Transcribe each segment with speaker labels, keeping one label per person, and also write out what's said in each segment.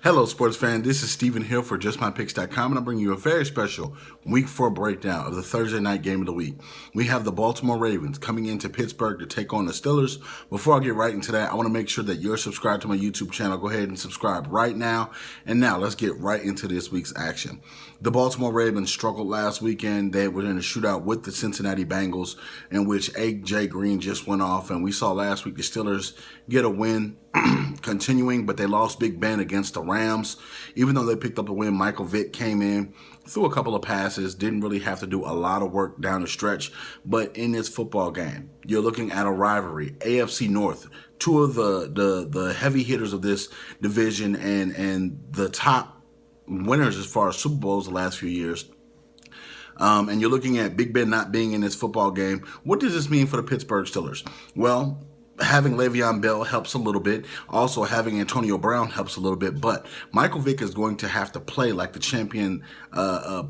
Speaker 1: Hello, sports fan. This is Stephen Hill for JustMyPicks.com, and I'm bringing you a very special Week 4 breakdown of the Thursday night game of the week. We have the Baltimore Ravens coming into Pittsburgh to take on the Steelers. Before I get right into that, I want to make sure that you're subscribed to my YouTube channel. Go ahead and subscribe right now. And now let's get right into this week's action. The Baltimore Ravens struggled last weekend. They were in a shootout with the Cincinnati Bengals, in which A.J. Green just went off. And we saw last week the Steelers get a win continuing, but they lost Big Ben against the Rams. Even though they picked up the win, Michael Vick came in, threw a couple of passes, didn't really have to do a lot of work down the stretch. But in this football game, you're looking at a rivalry, AFC North, two of the heavy hitters of this division and the top winners as far as Super Bowls the last few years. And you're looking at Big Ben not being in this football game. What does this mean for the Pittsburgh Steelers? Well, having Le'Veon Bell helps a little bit. Also, having Antonio Brown helps a little bit. But Michael Vick is going to have to play like the champion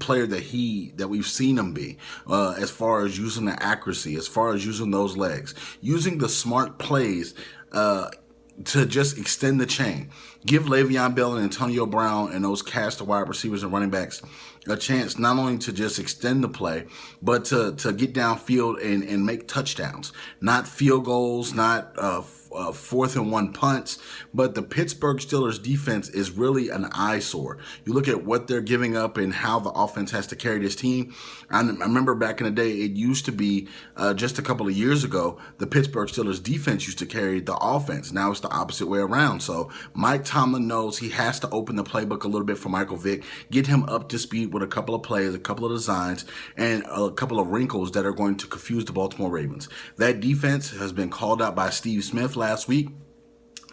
Speaker 1: player that we've seen him be, as far as using the accuracy, as far as using those legs, using the smart plays to just extend the chain. Give Le'Veon Bell and Antonio Brown and those cast of wide receivers and running backs a chance not only to just extend the play, but to get downfield and make touchdowns. Not field goals, not 4th and 1 punts, but the Pittsburgh Steelers defense is really an eyesore. You look at what they're giving up and how the offense has to carry this team. I remember back in the day, it used to be just a couple of years ago, the Pittsburgh Steelers defense used to carry the offense. Now it's the opposite way around. So Mike Tomlin knows he has to open the playbook a little bit for Michael Vick, get him up to speed with a couple of plays, a couple of designs, and a couple of wrinkles that are going to confuse the Baltimore Ravens. That defense has been called out by Steve Smith last week.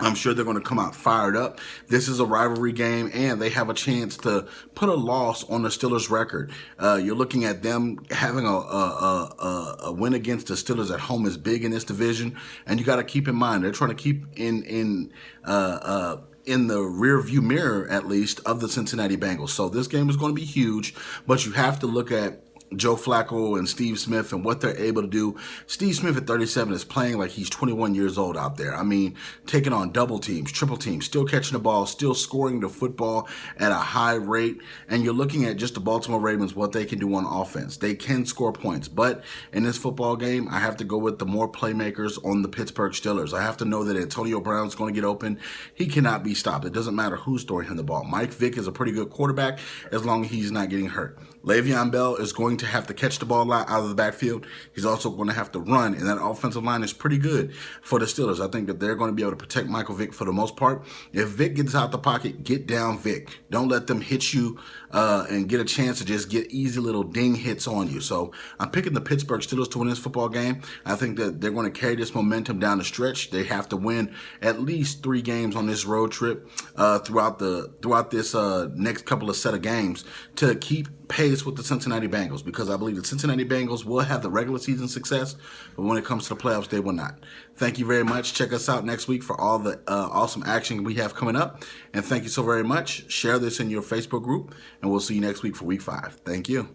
Speaker 1: I'm sure they're going to come out fired up. This is a rivalry game, and they have a chance to put a loss on the Steelers' record. You're looking at them having a win against the Steelers at home is big in this division, and you got to keep in mind they're trying to keep in the rear view mirror, at least, of the Cincinnati Bengals. So this game is going to be huge, but you have to look at Joe Flacco and Steve Smith and what they're able to do. Steve Smith at 37 is playing like he's 21 years old out there. I mean, taking on double teams, triple teams, still catching the ball, still scoring the football at a high rate. And you're looking at just the Baltimore Ravens, what they can do on offense. They can score points. But in this football game, I have to go with the more playmakers on the Pittsburgh Steelers. I have to know that Antonio Brown's going to get open. He cannot be stopped. It doesn't matter who's throwing him the ball. Mike Vick is a pretty good quarterback as long as he's not getting hurt. Le'Veon Bell is going to have to catch the ball a lot out of the backfield. He's also going to have to run, and that offensive line is pretty good for the Steelers. I think that they're going to be able to protect Michael Vick for the most part. If Vick gets out the pocket, get down Vick. Don't let them hit you and get a chance to just get easy little ding hits on you. So I'm picking the Pittsburgh Steelers to win this football game. I think that they're going to carry this momentum down the stretch. They have to win at least 3 games on this road trip throughout this next couple of set of games to keep pace with the Cincinnati Bengals, because I believe the Cincinnati Bengals will have the regular season success, but when it comes to the playoffs, they will not. Thank you very much. Check us out next week for all the awesome action we have coming up. And thank you so very much. Share this in your Facebook group, and we'll see you next week for week 5. Thank you.